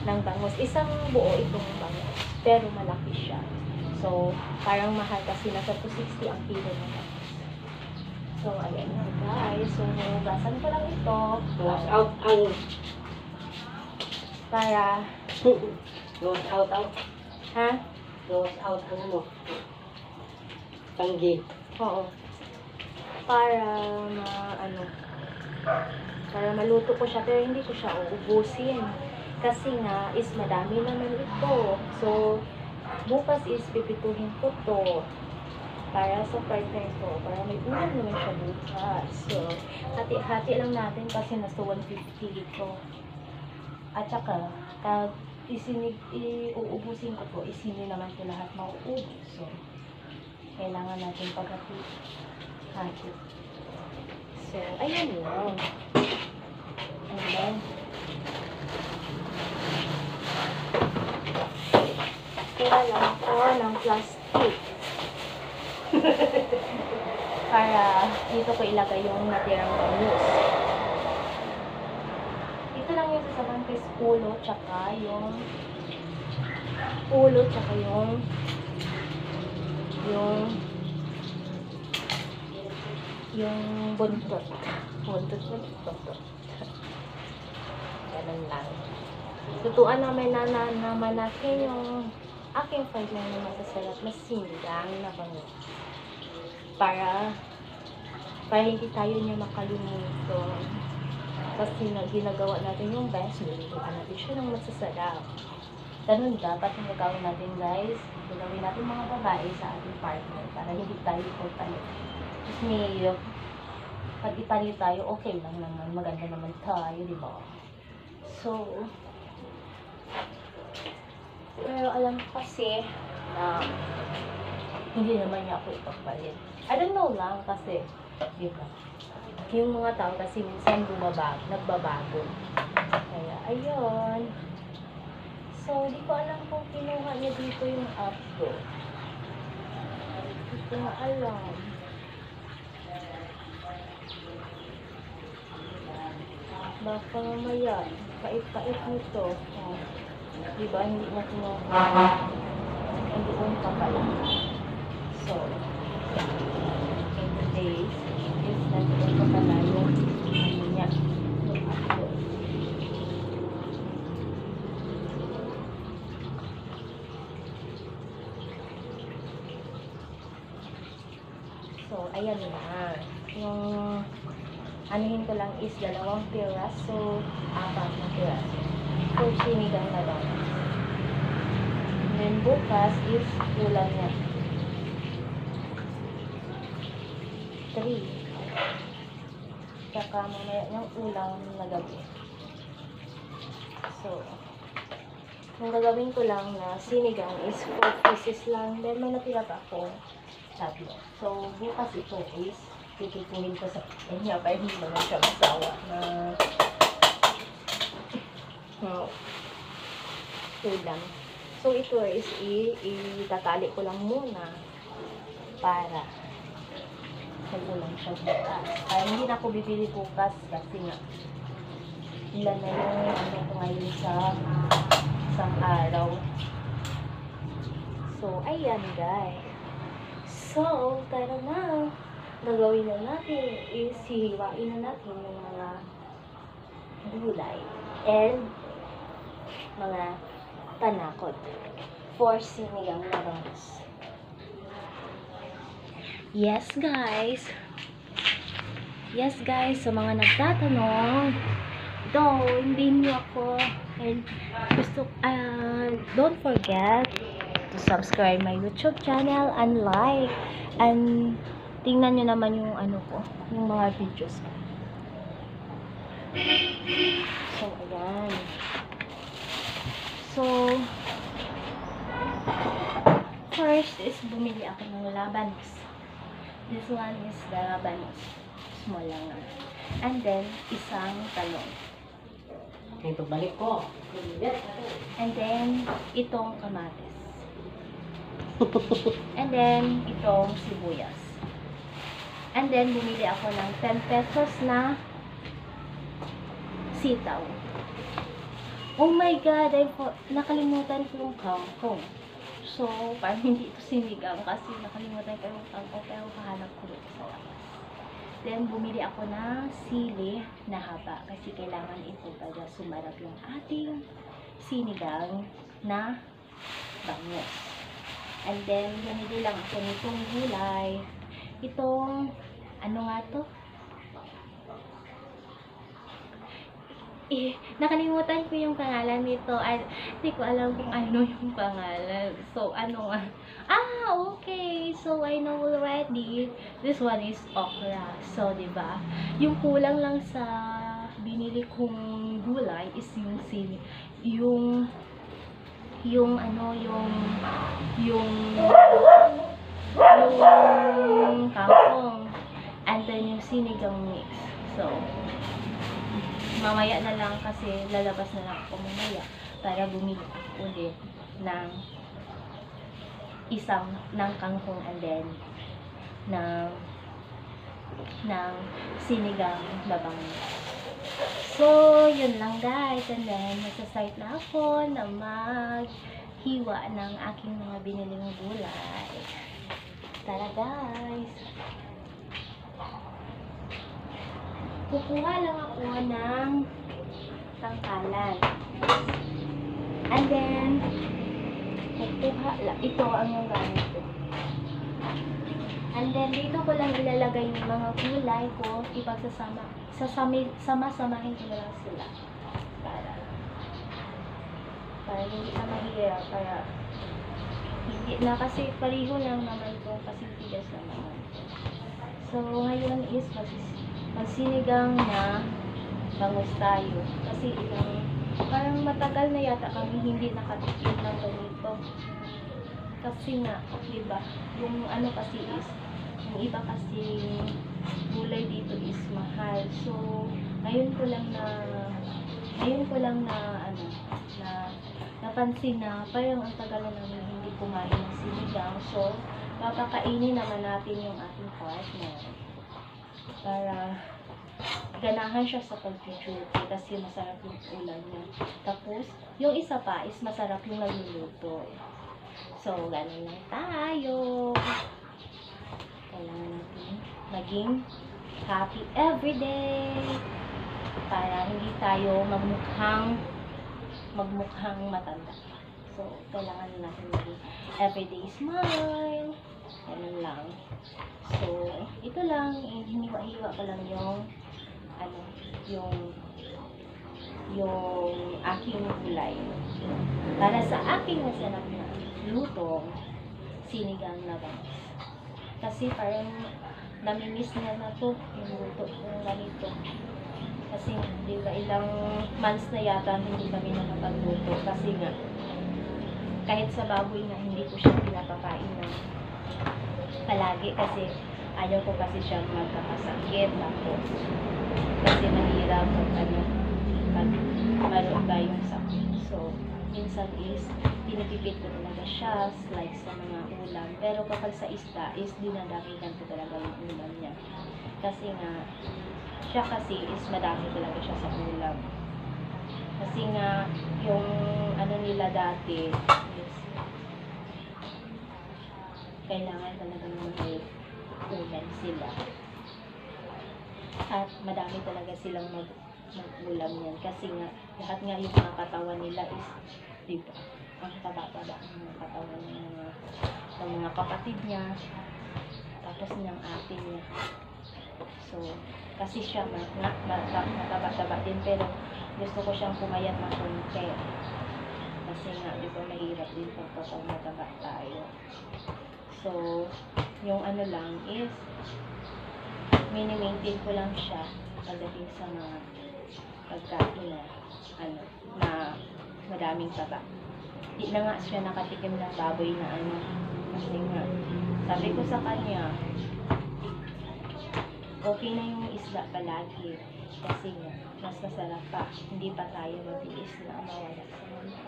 ng bangus. Isang buo itong bangus, pero malaki siya. So, parang mahal kasi nasa 260 ang kilo ng bangus. So, ayan na guys. So, hugasan ko lang ito. Wash out ang Para, wash out ang ha? wash out ang ano. Tanggi. Oo. Para para maluto ko siya, pero hindi ko siya uubusin. Kasi nga, is madami naman ito. So, bukas is pipituhin ko to. Para sa partner ko, para may ulam naman siya bukas. So, hati-hati lang natin kasi nasa 150 ito. At saka, pag iuubusin ko to, isini naman ko lahat mauubos. So, kailangan natin paghati. So, ayan lang. And then, tira lang ito ng plastic. Para dito ko ilagay yung natirang bangus. Ito lang yung sasabahan ko is ulo, tsaka yung buntot. Buntot. Ganun lang. Tutuan naman natin yung aking friend na masasarap na sinigang na bangus. Para hindi tayo niya makalimutan. Kasi ginagawa natin yung best, niluluan natin siya ng masasarap. Ganun dapat yung gagawin natin guys. Gagawin natin mga babae sa ating partner para hindi tayo ipagpalit. Tapos pag ipalit tayo, okay lang naman. Maganda naman tayo, di ba? So, pero alam ko kasi na hindi naman niya ako ipagpalit. I don't know lang kasi, di ba? Yung mga tao kasi minsan nagbabago. Kaya, ayun. So, di ko alam kung kinuha niya dito yung app ko. Hindi ko na alam. Baka mamaya, pait-pait nito. Oh. Diba, hindi na kinuha. Hindi ko pa pala. So, in the days, is nandun ko pala yung ano niya. Yung app. So, ayan na. Yung anuhin ko lang is 2 piraso, 4 na piraso. So, sinigang na lang. And then, bukas is ulam niya. 3. Tsaka mamaya yung ulam na gabi. So, yung gagawin ko lang na sinigang is 4 pieces lang. Then, may natira pa ako 3. So, bukas ito is titipuhin ko sa kanya para hindi naman siya masawa na ulam. So, ito is itatali ko lang muna para ulam siya bukas. Kaya hindi na ako bibili bukas kasi nga ilan na yung ano ko ngayon sa isang araw. So, ayan guys. So, tara na. Gagawin na natin is hihiwain na natin yung mga gulay and mga panakot for sinigang na bangus. Yes guys, sa mga nagtatanong, hindi niyo ako and gusto, don't forget to subscribe my YouTube channel and like and tingnan nyo naman yung ano ko, yung mga videos ko. So, ayan. So, first is bumili ako ng labanos. This one is the labanos. Small lang na. And then, isang talong. Ito, balik ko. And then, itong kamatis. And then, itong sibuyas. And then, bumili ako ng 10 pesos na sitaw. Oh my God! Nakalimutan ko yung kangkong. So, parang hindi ito sinigang kasi nakalimutan ko yung kangkong pero kahanap ko ito sa labas. Then, bumili ako ng sili na haba kasi kailangan ito para sumarap yung ating sinigang na bangus. And then, bumili lang ako nitong gulay. Itong, ano nga to? Nakalimutan ko yung pangalan nito. Hindi ko alam kung ano yung pangalan. So, ano nga? Okay. So, I know already. This one is okra. So, diba? Yung kulang lang sa binili kong gulay is yung kangkong and then yung sinigang mix. So, mamaya na lang kasi lalabas na lang ako mamaya para bumili ako ulit ng ng kangkong and then ng sinigang na bangus. So, yun lang guys. And then, nasa-start na ako na maghiwa ng aking mga biniling gulay. Tara guys! Kukuha lang ako ng tangkalan. And then, ito ang yung gamit ko. And then, dito ko lang ilalagay yung mga gulay ko, sama-samahin ko lang sila. Para hindi na mahirap, hindi na kasi pariho lang naman ko, kasi tigas lang naman. So, ngayon is magsinigang na bangus tayo. Kasi parang matagal na yata kami hindi nakatikim ng ganito. Kasi nga, diba, yung ano kasi is, yung iba kasi gulay dito is mahal. So, ngayon ko lang na napansin na parang ang tagal na namin hindi kumain ng sinigang. So, papakainin naman natin yung ating partner para ganahan siya sa pag-duty kasi masarap yung ulam niya. Tapos, yung isa pa is masarap yung nagluluto. So, ganun lang tayo. Kailangan natin maging happy everyday para hindi tayo magmukhang matanda. So, kailangan natin maging everyday smile. ganun lang. So, ito lang, hiniwa-hiwa ko lang yung yung aking gulay. Para sa aking masarap na lutong sinigang na bangus. Kasi parang namimiss na to yung luto ng ganito. Kasi di ba ilang months na yata hindi kami nakapagluto. Kasi nga, kahit sa baboy na hindi ko siya pinapakain ng palagi kasi ayaw ko kasi siya magkakasakit. Tapos, kasi mahirap pag maroon yung sakit. So, minsan is pinipipit ko talaga siya like sa mga ulam. Pero kapag sa isda is dinadakitan ko talaga yung ulam niya. Kasi nga, siya kasi is madami talaga siya sa ulam. Kasi nga, yung nila dati is kailangan talaga may ulam sila. At madami talaga silang mag-ulam yan. Kasi nga, lahat nga yung mga katawan nila is, diba, ang taba-taba ng mga katawan ng mga kapatid niya, tapos ng ate niya. So, kasi siya mataba-taba din, pero gusto ko siyang pumayat ng konti. Kasi nga, di ba, mahirap din kapag mataba tayo. So, yung lang is, mini-maintain ko lang siya pagdating sa mga pagkain na madaming taba. Di na nga siya nakatikim ng baboy na kasi nga, sabi ko sa kanya, okay na yung isda palagi. Kasi nga, mas masarap pa. Hindi pa tayo mabilis na mawala sa mundo.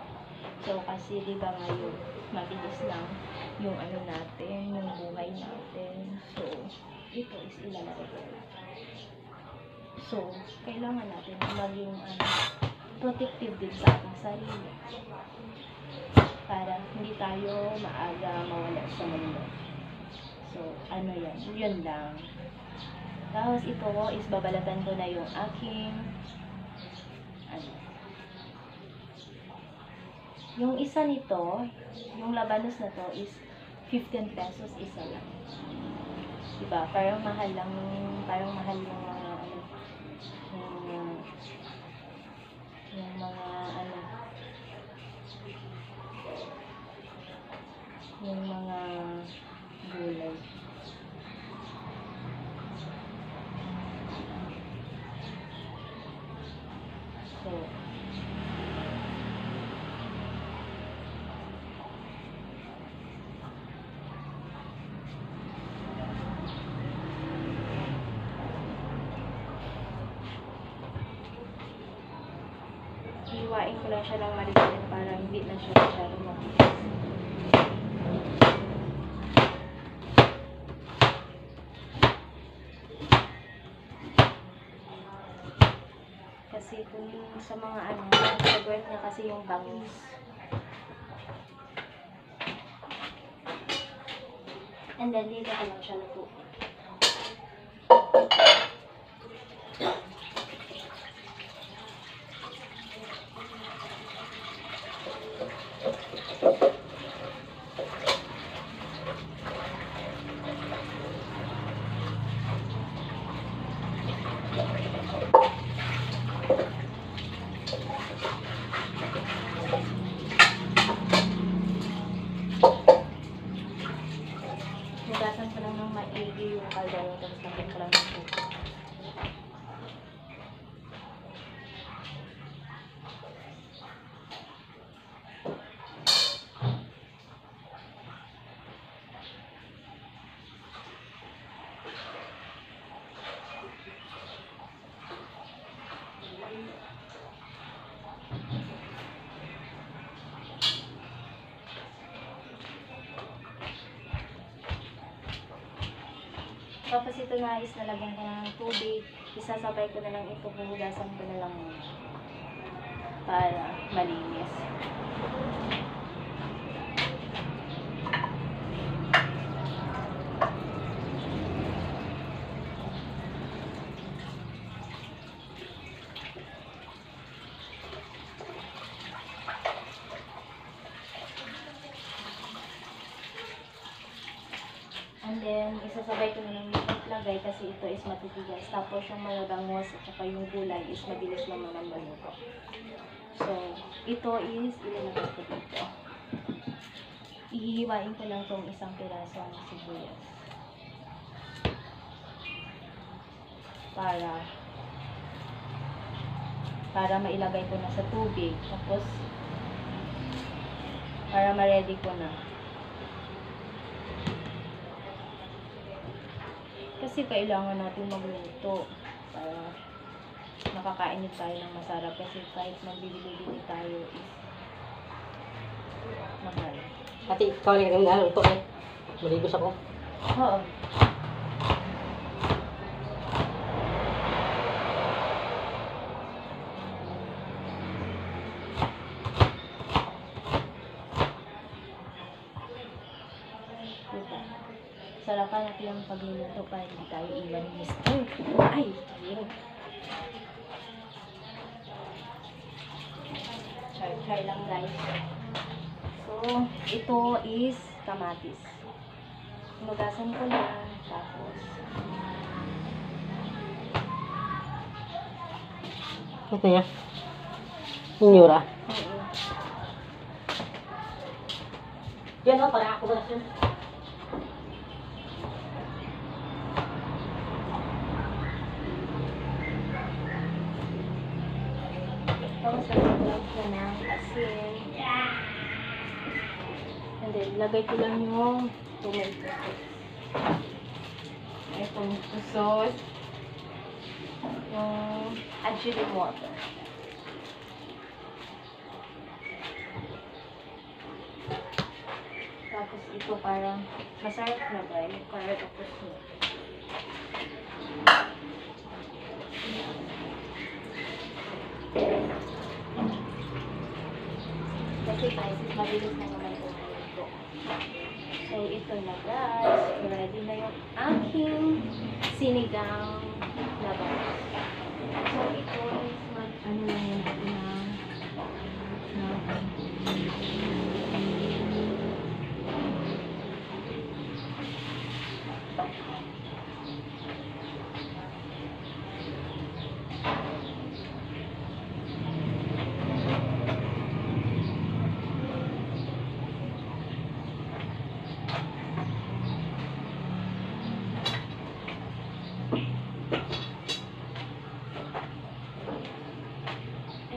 So, kasi di ba ngayon, mabilis lang yung natin, yung buhay natin. So, ito is ilalagay ko. So, kailangan natin maging protective din sa ating sarili. Para hindi tayo maaga mawala sa mundo. So, yun lang. Tapos ito is babalatan ko na yung aking yung isa nito, yung labanos na to is 15 pesos isa lang. Diba? Parang mahal yung mga yung mga yung mga gulay. So, hiwain ko lang siya ng maliit para hindi na siya masyadong matigas. Kasi kung sa mga favorite niya kasi yung bangus. And then dito ko lang siya luto. Hugasan ko lang ng maigi yung kaldero, tapos lagyan ko lang ng tubig. Tapos ito na is nalagyan ko ng tubig. Isasabay ko na lang ito. Hugasan ko na lang para malinis. isasabay ko na lang yung paglagay kasi ito is matitigas. Tapos yung mga bangos at saka yung gulay is mabilis naman ang maluto. So, ito is ilalagay ko dito. Ihihiwain ko lang tong isang pirasong sibuyas. Para mailagay ko na sa tubig. Tapos, para ma-ready ko na. Kasi kailangan natin magluto para makakain din tayo ng masarap. Kasi kahit magbibili tayo is mahal. Ate, ikaw lang yung naluto eh. Maligos ako. Oo. Diba? Sarapan natin ang pagluluto para hindi tayo iwan ni Mr. Ay! Ayun. Char lang guys. So, ito is kamatis. Hinugasan ko lang. Tapos, Ito niya. Inyura. Yan o, para ako ba yun? tapos lagay ko ng asin. And then, lagay ko lang yung tomato sauce. May tomato sauce. Yung anchovy water. Tapos ito parang masarap na guys. Para tapos nyo. Kasi guys, mabilis na naman ito nito. So ito na guys. Ready na yung aking sinigang na bangus. So ito is ano lang yun natin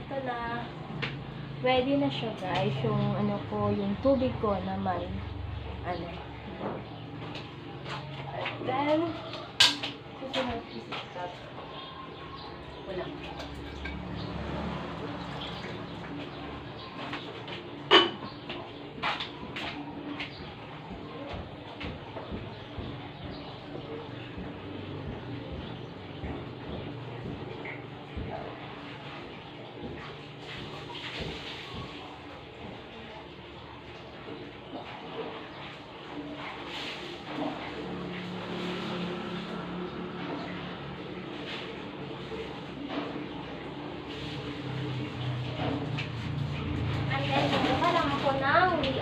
ito na. Ready na siya guys. Yung ano ko, yung tubig ko na may ano. Then, susunod isisap. Wala.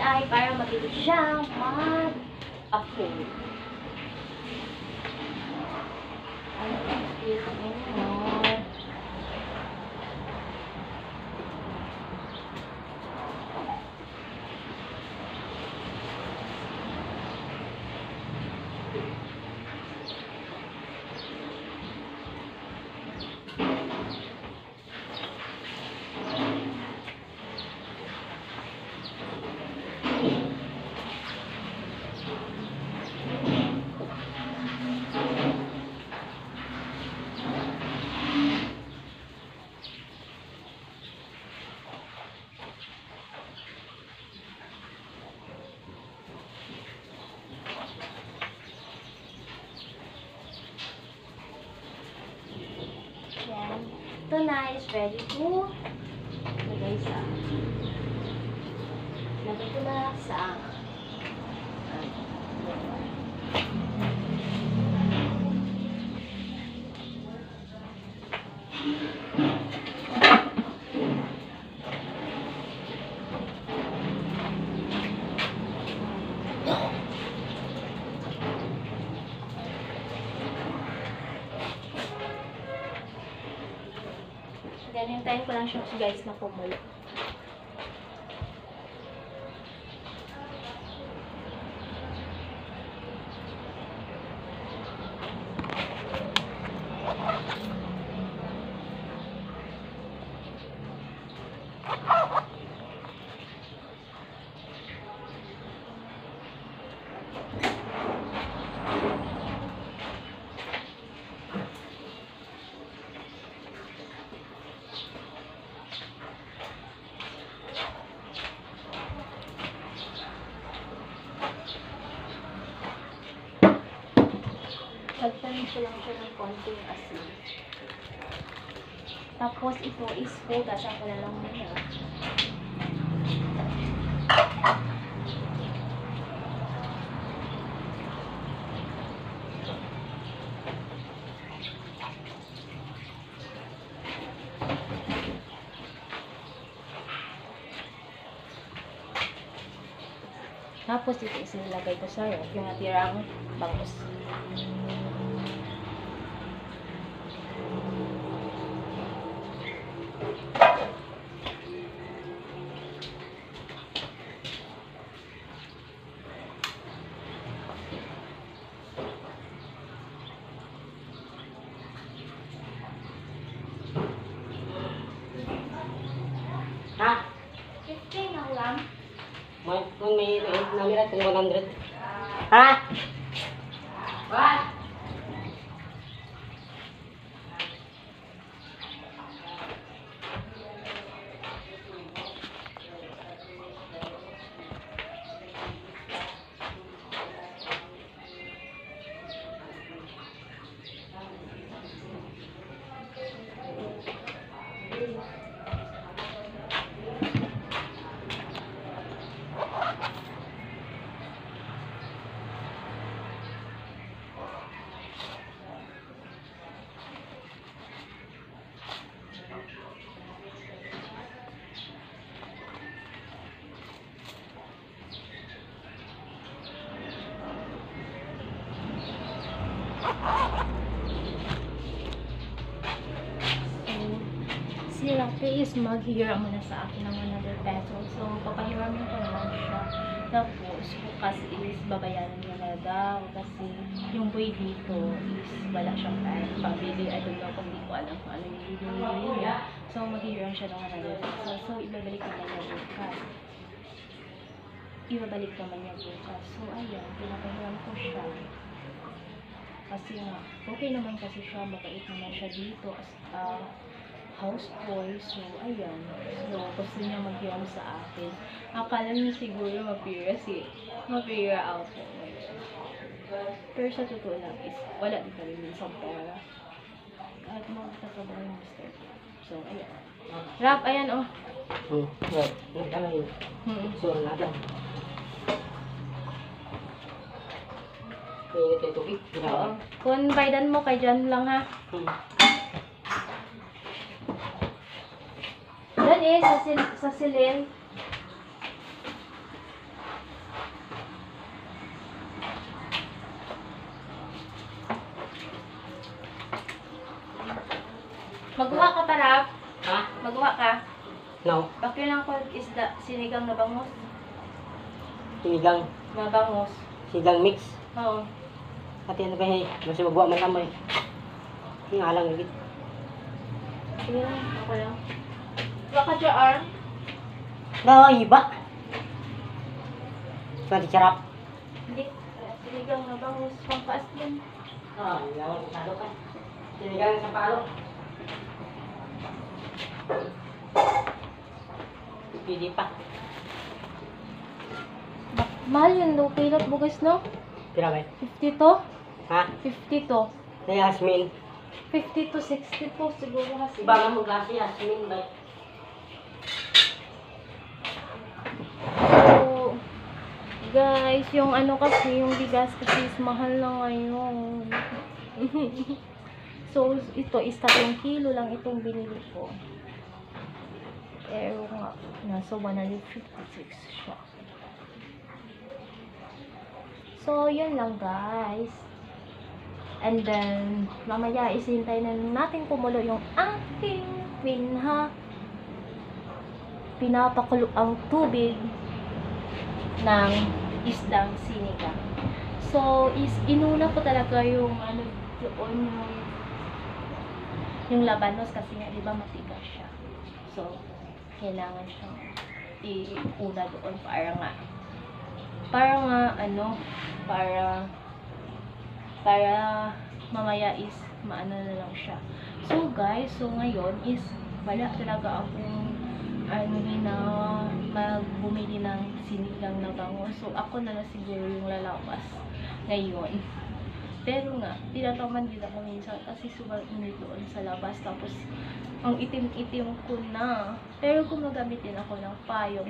Ay, para mabilis siyang mag-apoy. Ay, excuse me. Ito na is ready to lagay ko na sa Hintayin ko lang siya guys na kumulo. Lagyan ko lang siya ng konting asin. Tapos ito is hugasan ko na lang muna. Tapos ito isilagay ko sa ref yung natirang bangus. Ha? 15 lang lang. Kung may namira, 100. Ha? What? Si Rocky is maghihiram muna sa akin ng 100 pesos. So, papahiramin ko naman siya. Tapos, bukas is babayaran niya na daw. Kasi yung boy dito is wala siyang pambili. I don't know kung di ko alam kung ano yung bibili niya. So, maghihiram siya ng 100 pesos. So, ibabalik naman niya bukas. So, ayan. Pinapahiram ko siya. Kasi nga, okay naman kasi siya. Mabait naman siya dito as houseboy. So, ayan. So, gusto niya maghiram sa akin. Akala niya siguro mapira ako. Pero sa totoo lang is, wala din kami minsang pera. At magtatrabaho yung mister ko. So, ayan. Rap, ayan oh. Nagkala yun. So, nada. May ito tubig. Oo. Kung baydan mo, kay Jan lang ha. Yan eh, sa silin. Magawa ka pa, Rap? Ha? Magawa ka? No. Bakit lang ko isda, sinigang na bangus? Sinigang. Na bangus. Sinigang mix. Oo. Ati ano ba eh. Basta magbuwa man naman eh. Hingalang gigit. Sige lang, ako lang. Baka dyan. No, iba. Pwede charap. Hindi. Sinigang na bangus. Pangkaas din. Ilang sado ka. Sinigang sa palo. Pili pa. Mahal yun daw. Pilot bugas, no? Pira ba? 50 to? Ha? 50 to. Na Yasmin. 50 to 60 po siguro kasi. Iba nga mo gasi Yasmin ba? So, guys, yung ano kasi, yung bigas kasi is mahal na ngayon. So, ito is 3 kilo lang itong binili ko. Pero nga, nasa 156 siya. So, yun lang guys. And then, mamaya isintay na natin kumulo yung aking pinapakulo ang tubig ng isdang sinigang. So, inuna ko talaga yung ano doon yung labanos kasi nga, di ba, matigas siya. So, kailangan siyang iuna doon para mamaya is maano na lang siya. So guys, ngayon is wala talaga akong na magbumili ng sinigang na bango. So ako na lang siguro yung lalabas ngayon. Pero nga, tinatamad din ako minsan kasi sobrang init doon sa labas. Tapos, ang itim-itim ko na. Pero gumagamit din ako ng payong.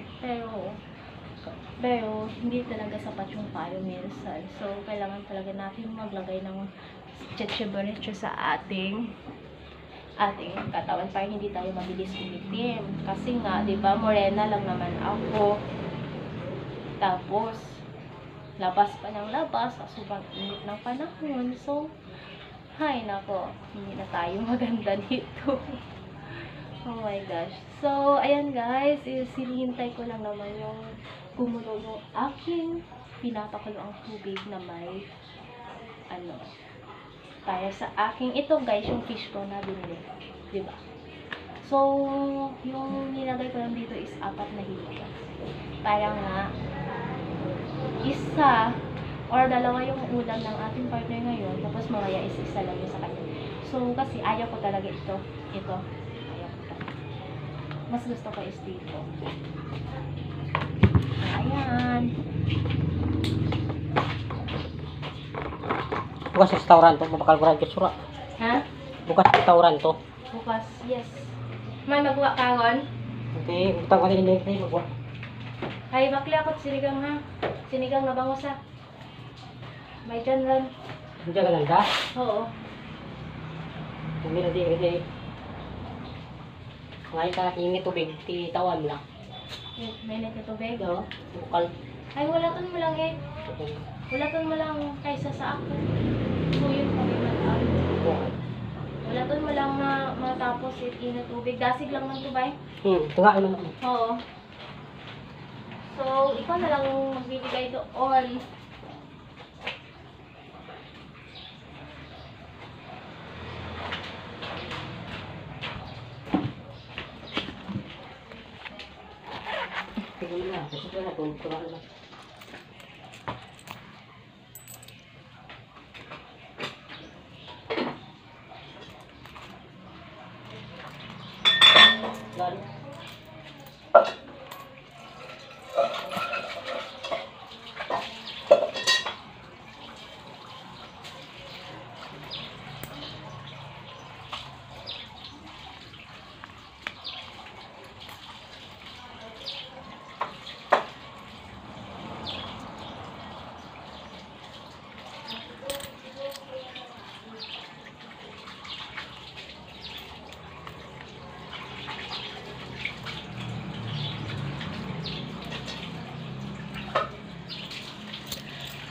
Pero hindi talaga sapat yung payong minsan. So, kailangan talaga natin maglagay ng chichiborecho sa ating katawan para hindi tayo mabilis umitim. Kasi nga, di ba, morena lang naman ako. Tapos, labas pa ng labas, sobrang init ng panahon. So, hay nako, hindi na tayo maganda dito. Oh my gosh. So, ayan guys, sinihintay ko lang naman yung kumulo yung aking pinapakulo ang tubig na may para sa aking, ito guys, yung fish ko na binili. Diba? So, yung nilagay ko lang dito is 4 na hilaga. Para nga, isa or 2 yung ulam ng ating partner ngayon, tapos mamaya is isa lang yung sa kanya. So, kasi ayaw ko talaga ito. Ayaw ko talaga. Mas gusto ko is dito. Ayan. Bukas sa restaurant to, mapakalburan ko sura. Ha? Bukas sa restaurant to. Bukas, yes. May magwa karon? Okay, butang ko din din magwa. Hay, bakli ako sinigang ha. Sinigang na bango sa. May dyan lang. Hindi ka lang da? Oo. Hindi na di. Ngayon ka init tubig, titawan mo lang. May net na tubig. Oo, bukal. Ay, walaton mo lang eh. Walaton mo lang kaysa sa ako. So, yun kami mag-out. Walaton mo lang matapos init tubig. Dasig lang ng tubay. Tunga naman. Oo. So, ikaw na lang magbibigay doon. Tignan mo na, kasi ito na, tunga naman.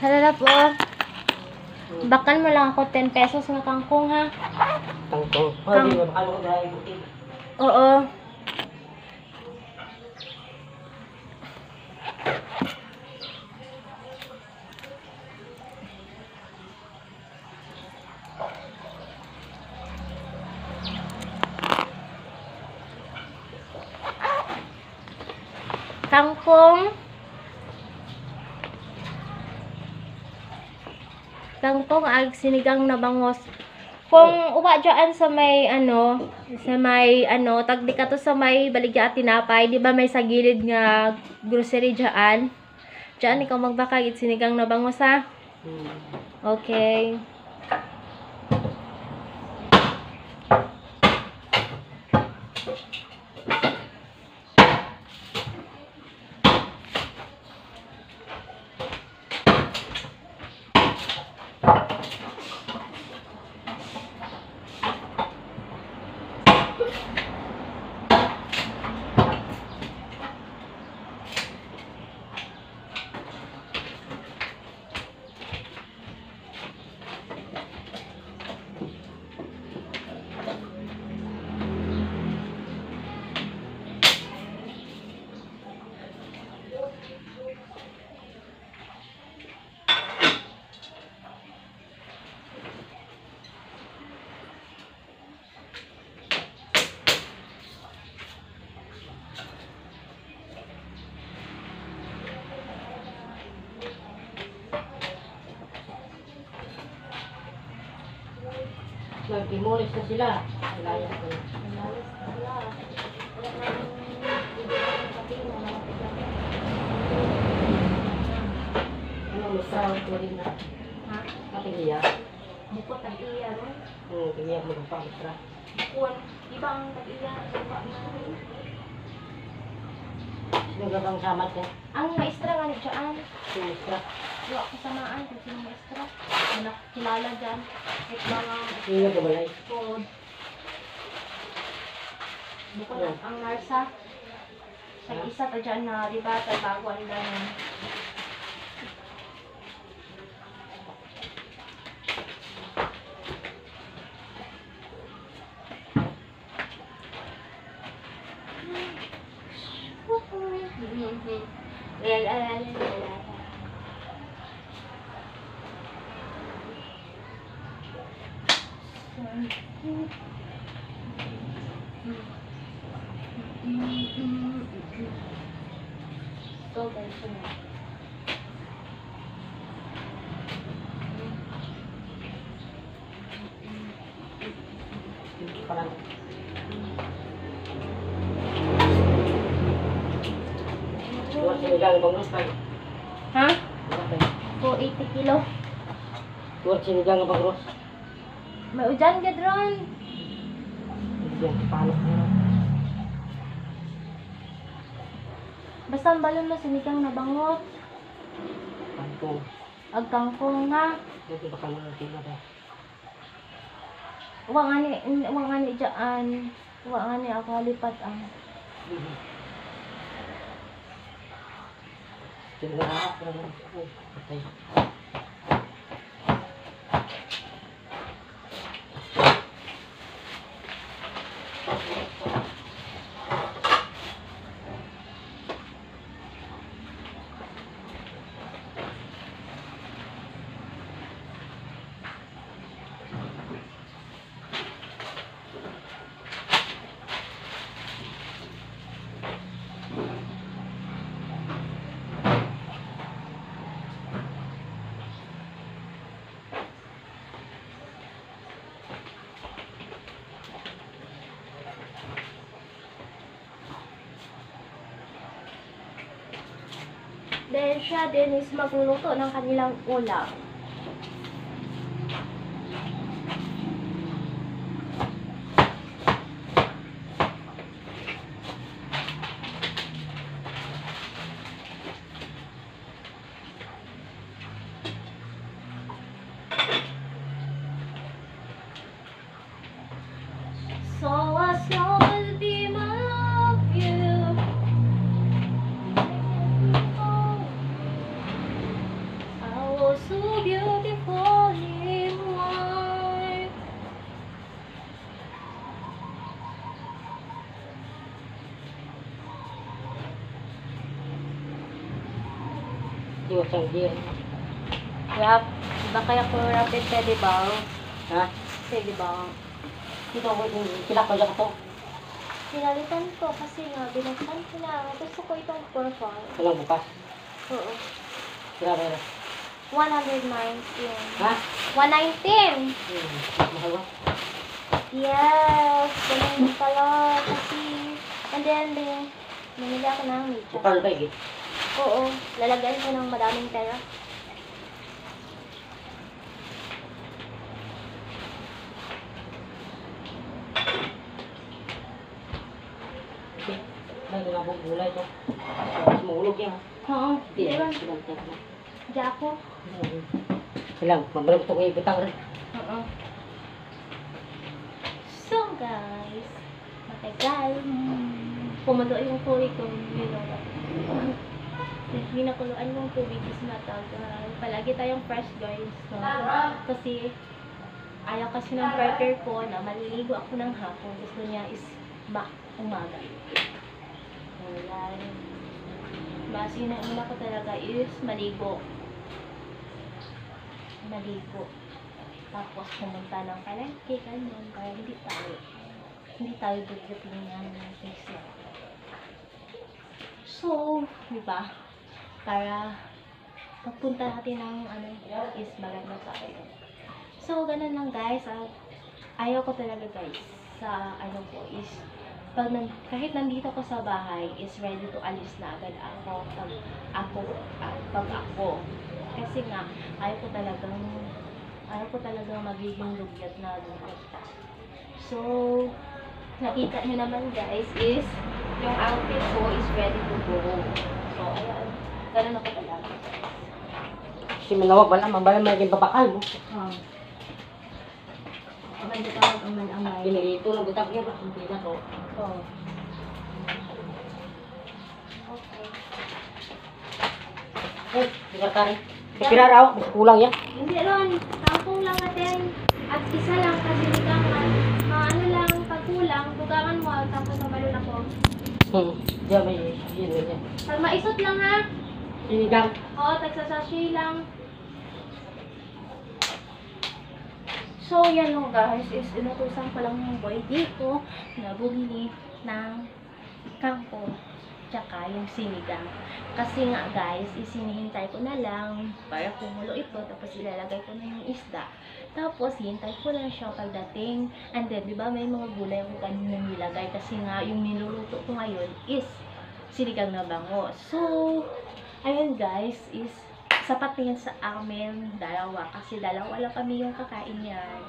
Halala po. Bakan mo lang ako 10 pesos na kangkong ha. Tangkong. Oh, di ba? Bakal mo dahil buti. Oo. Kangkong. Kangkong ag sinigang na bangos. Kung uwa dyan sa may tagdi ka to sa may baligya at tinapay, di ba may sa gilid nga grocery dyan? Dyan ikaw magbakagit sinigang na bangos ha? Okay. Nag-demolis na sila. Alaya ko. Umalis na sila. Wala na yung bibigyan ng kape na mga tigang. Ano, masarap ko rin na. Ha? Kapiliya. Bukod ang iya, no? Kaya magpapasra. Bukod. Iba ang tag-iya. Iba na. Sino ka bang samat niya? Ang maestra nga ni Jaan. Sinistra. Wala ko samaan kung sino maestra. Anak, kilala dyan. At mga Sino ka balay? food. Bukod ang narsa. Sa isa pa dyan na, di ba, bago ang ganun. So, ganito na. Parang. Tuwa sinigang bang ros tayo? Ha? Okay. 280 kilo. Tuwa sinigang bang ros? May ujan ka dron. Yan, paano ko na. Basta ang balon mo sinigang na bangot. Kangkong. Ag kangkong nga. Dito ba kang tina ba? Wa nga ni dyan. Wa nga ni ako lipat ang. Sinigang na ako. Okay. Then siya din is magluluto ng kanilang ulam. So I slowly love you. I was so beautiful in white. Tiwas ang diyan. Rap, iba kaya ko rapid pwede ba? Ha? Pwede ba? Dito ako, kilako dyan ko. Pinalitan ko kasi nga, binuksan ko na. Gusto ko itong purple. Walang bukas. Oo. Sira ba yun? 119. Ha? 119! Mahal ba? Yes! Ganun pala. Kasi, and then, namili ako ng mecha. Bukal ba yun? Oo. Lalagyan ko ng madaming pera. Okay. May mga gulay ito. Mas mahulog yan. Oo. Hindi Di ba? yan. Diyan ako. Silang, mabalog ito kayo bitang rin. Oo. So, guys. Matagal. Pumalo yung tubig ko. Binakuluan yung tubig is matagal. Palagi tayong fresh, guys. So, kasi, ayaw kasi ng partner ko na maliligo ako ng hapon. Gusto niya is umaga. Ayan. Basi na una ko talaga is maligo. Tapos pumunta ng palengke, ganyan. Para hindi tayo dudutin yan ng face na. So, di ba? Para pagpunta natin ng is maganda tayo. So, ganun lang guys. ayaw ko talaga guys, sa ano ko is, kahit nandito ko sa bahay, is ready to alis na agad ako pag ako. Kasi nga, ayaw ko talagang magiging lugyat na lugyat pa. So, nakita nyo naman guys, is, yung outfit ko is ready to go. So, ayan, ganun ako talaga. Kasi manawag, wala maging babakal mo. Maganda ka mag-amal-amal. Pinilito, nagutak niya ba? Hindi na to. Oh. Okay. Eh, sekretary. Kira raw, mas kulang yan. Hindi ron, tampong lang natin. At isa lang kasi ligangan. Ano lang, pagkulang, tugangan mo, tapos nabalon ako. Diyan may yun yan. Pag maisot lang ha. Sinigang. Oo, tagsasashay lang. So, yan lang guys, is inutusan ko lang yung boy dito na bumili ng kangkong tsaka yung sinigang. Kasi nga guys, isinihintay ko na lang para kumulo ito, tapos ilalagay ko na yung isda. Tapos, hintay ko lang siya pagdating. And then, di ba may mga gulay ako kanina nilagay kasi nga yung niluluto ko ngayon is sinigang na bango. So, ayun guys, is sapat na yan sa amin, dalawa. Kasi dalawa lang kami yung kakain yan.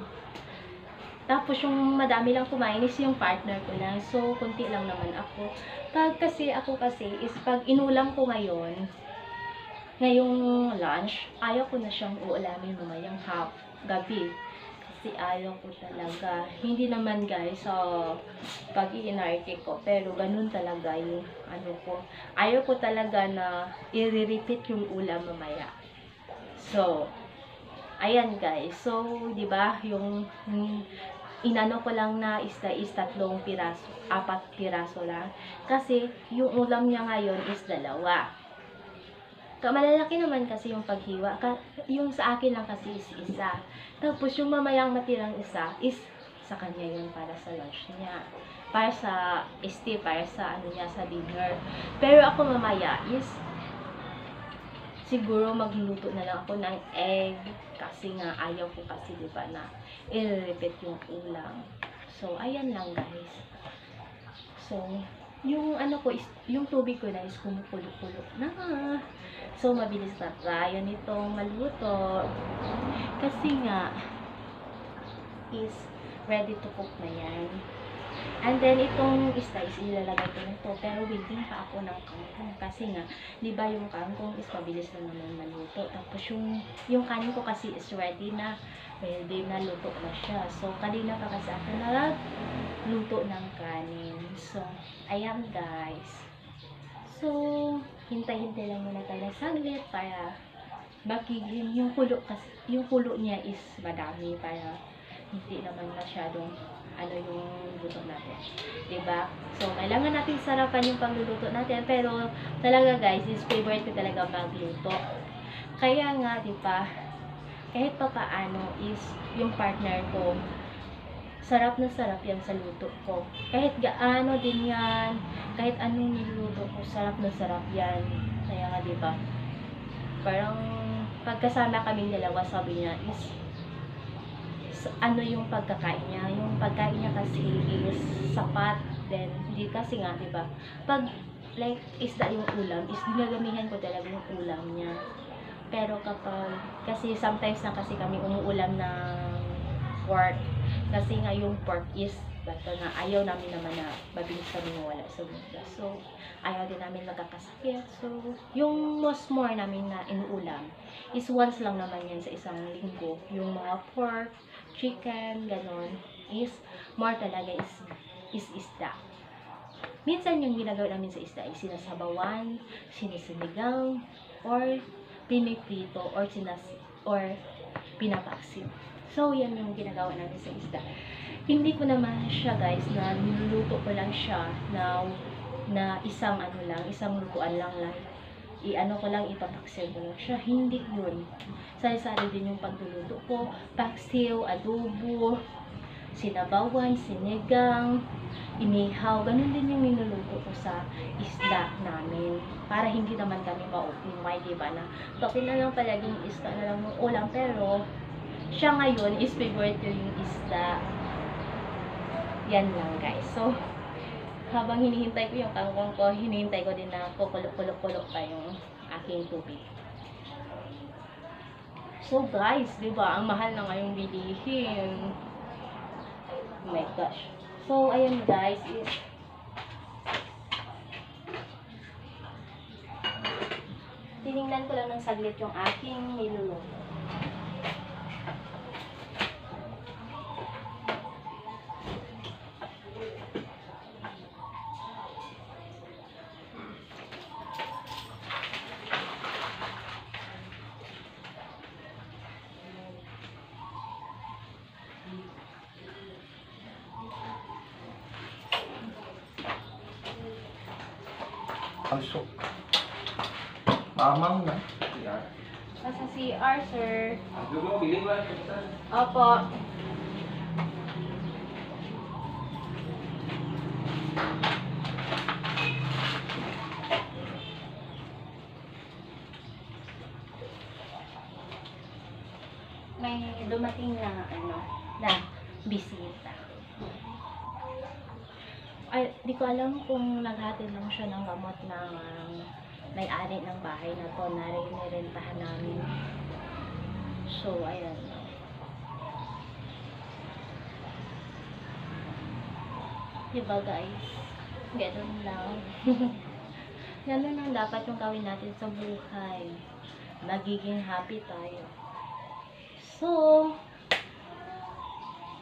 Tapos yung madami lang kumain is yung partner ko lang. So, kunti lang naman ako. Ako kasi is pag inulam ko ngayong lunch, ayaw ko na siyang uulamin mamayang gabi. Kasi ayaw ko talaga. Hindi naman guys, pag i-inarte ko. Pero ganun talaga yung ano ko. Ayaw ko talaga na i-repeat yung ulam mamaya. So, ayan guys. So, di ba yung inano ko lang na isda is 3 piraso, 4 piraso lang. Kasi yung ulam niya ngayon is 2. Malalaki naman kasi yung paghiwa. Yung sa akin lang kasi is isa. Tapos yung mamayang matirang isa is sa kanya yun para sa lunch niya. Para sa para sa ano niya, sa dinner. Pero ako mamaya is siguro magluluto na lang ako ng egg. Kasi nga ayaw ko kasi diba na i-repeat yung ulam. So, ayan lang guys. So, yung ano ko is, yung tubig ko na is kumukulo-kulo na. So, mabilis na tayo nitong maluto. Kasi nga, is ready to cook na yan. And then, itong isda is ilalagay ko nito. Pero, waiting pa ako ng kangkong. Kasi nga, di ba yung kangkong is mabilis na naman maluto. Tapos, yung kanin ko kasi is ready na. Ready na, luto na siya. So, kanina pa kasi ako luto ng kanin. So, ayan guys. So, hintay-hintay lang muna tayo ng saglit para bakigin yung kulo niya is madami para hindi naman masyadong yung luto natin. Diba? So, kailangan natin sarapan yung pagluluto natin. Pero, talaga guys, is favorite ko talaga magluto. Kaya nga, diba, kahit pa paano is yung partner ko, sarap na sarap yan sa luto ko. Kahit gaano din yan, kahit anong niluto ko, sarap na sarap yan. Kaya nga, diba? Parang, pagkasama kaming dalawa, sabi niya is, ano yung pagkakain niya. Yung pagkain niya kasi is sapat. Then, hindi kasi nga, diba? Pag, like, isda yung ulam, is ginagamihan ko talaga yung ulam niya. Pero kasi sometimes na kasi kami umuulam ng pork. Kasi nga yung pork is, basta na ayaw namin naman na mabilis kami mawala sa bugas. So, ayaw din namin magkakasakit. So, yung most more namin na inuulam is once lang naman yan sa isang linggo. Yung mga pork, chicken, ganon, is more talaga is isda. Minsan yung ginagawa namin sa isda is sinasabawan, sinisinigang, or piniprito, or pinapaksin. So, yan yung ginagawa namin sa isda. Hindi ko naman siya guys na niluluto ko lang siya na isang isang lutuan lang ko lang, ipapaksil ko lang siya. Hindi yun. Sari-sari din yung pagluluto ko. Paksiw, adobo, sinabawan, sinigang, inihaw. Ganun din yung niluluto ko sa isda namin. Para hindi naman kami ma-optimay, diba na? Tokin na lang palaging isda na lang yung ulam. Pero, siya ngayon is favorite yung isda. Yan lang guys. So, habang hinihintay ko yung kangkong ko, hinihintay ko din na kukulok-kulok pa yung aking tubig. So guys, di ba, ang mahal na ngayong bilihin. Oh my gosh. So, ayun guys, is tiningnan ko lang ng saglit yung aking niluluto. Pasok. Mamang na. Yan. Nasa CR, sir. Dulo, biling ba? Opo. May dumating na na bisita. Ay, di ko alam kung naghatid lang siya ng gamot ng may-ari ng bahay na to na rinirentahan namin. So, ayan. Diba guys? Ganun lang. Ganun lang dapat yung gawin natin sa buhay. Magiging happy tayo. So,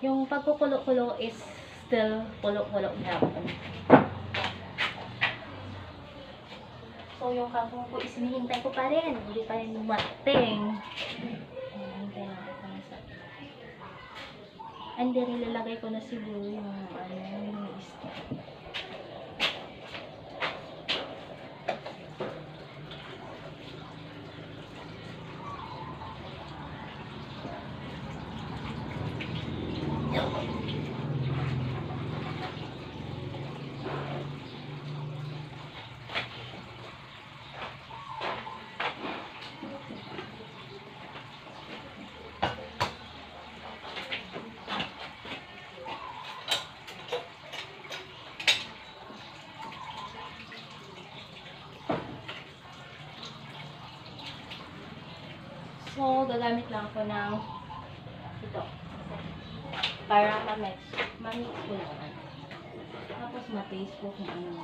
yung pagkukulo-kulo is still kulo-kulo hapon. So, yung kangkong ko is hinihintay ko pa rin. Hindi pa rin dumating. Hintay natin pa nasa. And then, ilalagay ko na siguro yung isda. So, gagamit lang ako ng ito. Para ma-mix ko lang. Tapos ma-taste ko kung ano.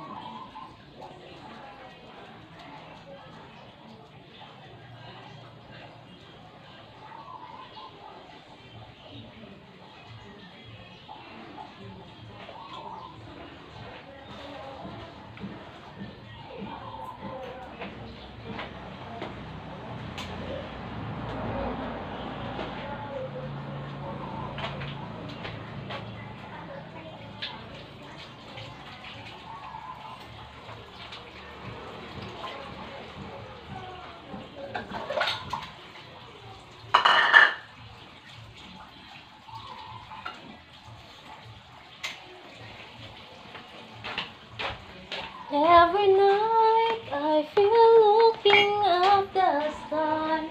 Every night I feel looking up the sky,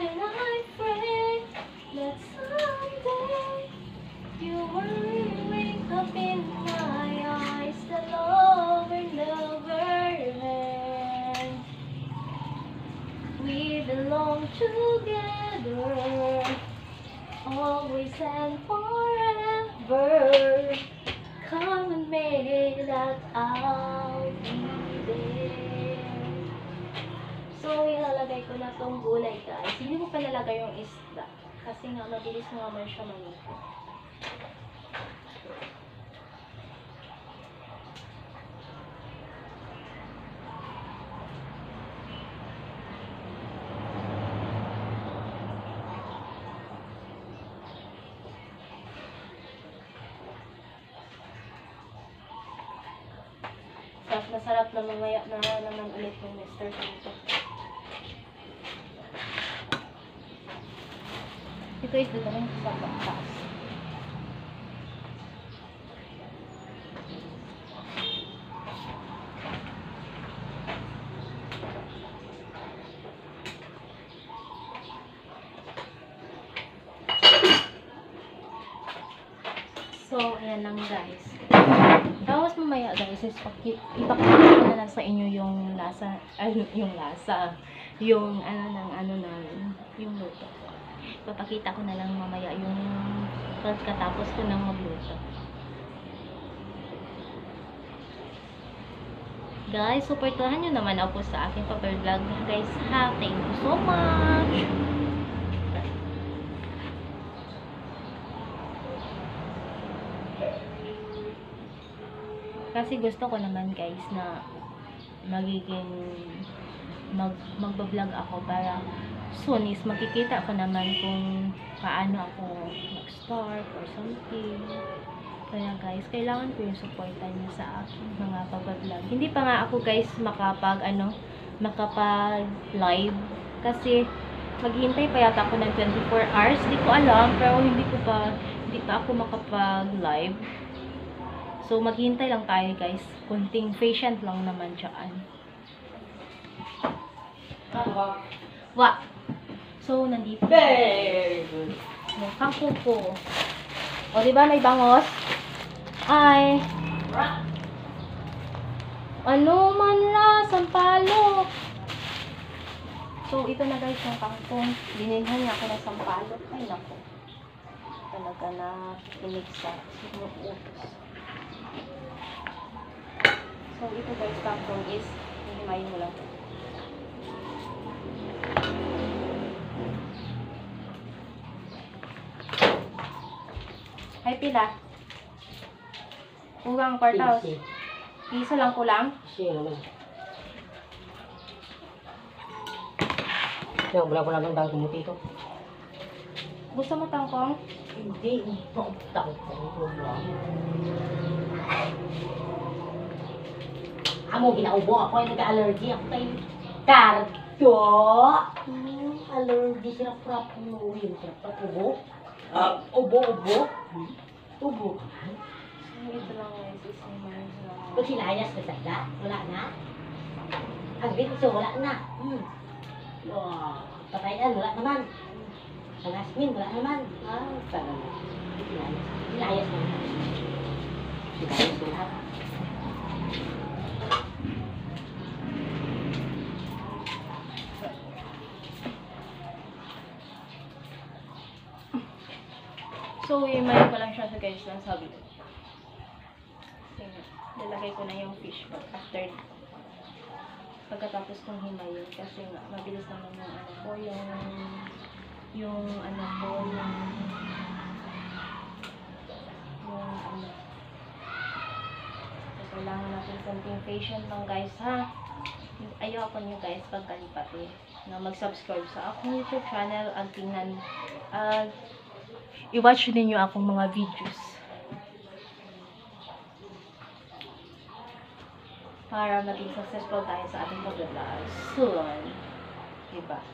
and I pray that someday you will wake up in my eyes. The love will never end. We belong together, always and forever. Come and make that I'll be there. So, ilalagay ko na tong gulay guys. Hindi ko palalagay yung isda. Kasi nga, mabilis mo naman siya maluto. Sarap na sarap na mamaya na naman ulit ng Mr. Dito. Ito is dito rin sa taas. So, ayan lang guys. Tapos mamaya guys, ipakita ko na lang sa inyo yung lasa, yung ano namin, yung luto. Papakita ko na lang mamaya yung pagkatapos ko ng magluto. Guys, supportahan nyo naman ako sa aking vlog guys ha. Thank you so much! Kasi gusto ko naman guys na magiging magbablog ako para soon is makikita ko naman kung paano ako mag-start or something. Kaya guys, kailangan ko yung supportan niyo sa aking mga pag-vlog. Hindi pa nga ako guys makapag-live kasi maghihintay pa yata ako ng 24 hours. Hindi ko alam, pero hindi pa ako makapag-live. So, maghihintay lang tayo guys. Kunting patient lang naman dyan. Wa! So, nandito. Very good. Mukhang kuko. O, diba may bangos? Ay. Ano man la, sampalok. So, ito na guys yung kangkong. Binilhan niya ako ng sampalok. Ay, naku. Talaga na kinig sa sinuutos. So, ito guys, kangkong is hihimayin mo lang. Ay, pila. Ugang kwartaos. Piso lang kulang. Siya naman. Kaya wala ko lang ng dagong mo dito. Gusto mo tangkong? Hindi. Tangkong. Amo, ginaubo ako. Ay, nagka-allergy ako kay Cardo. Allergy. Sirap-rap. Yung sirap-rap. Ubo. Ubo. Ubo. Ito lang guys, isimayin lang. Pag sinayas na sagda, wala na. Ang dito, wala na. Wow. Patayan, wala naman. Ang asmin, wala naman. Parang sinayas na. Sinayas na lahat. So, imayin ko lang siya sa guys lang sabi ko. Lalagay ko na yung fish ball after pagkatapos kong himayin kasi nga mabilis naman yung ano ko yung so, kailangan natin something patient lang guys ha. Ayoko nyo guys pagkalipati na mag-subscribe sa akong YouTube channel at tingnan i-watch din yung akong mga videos para maging successful tayo sa ating pag-vlog soon. Diba?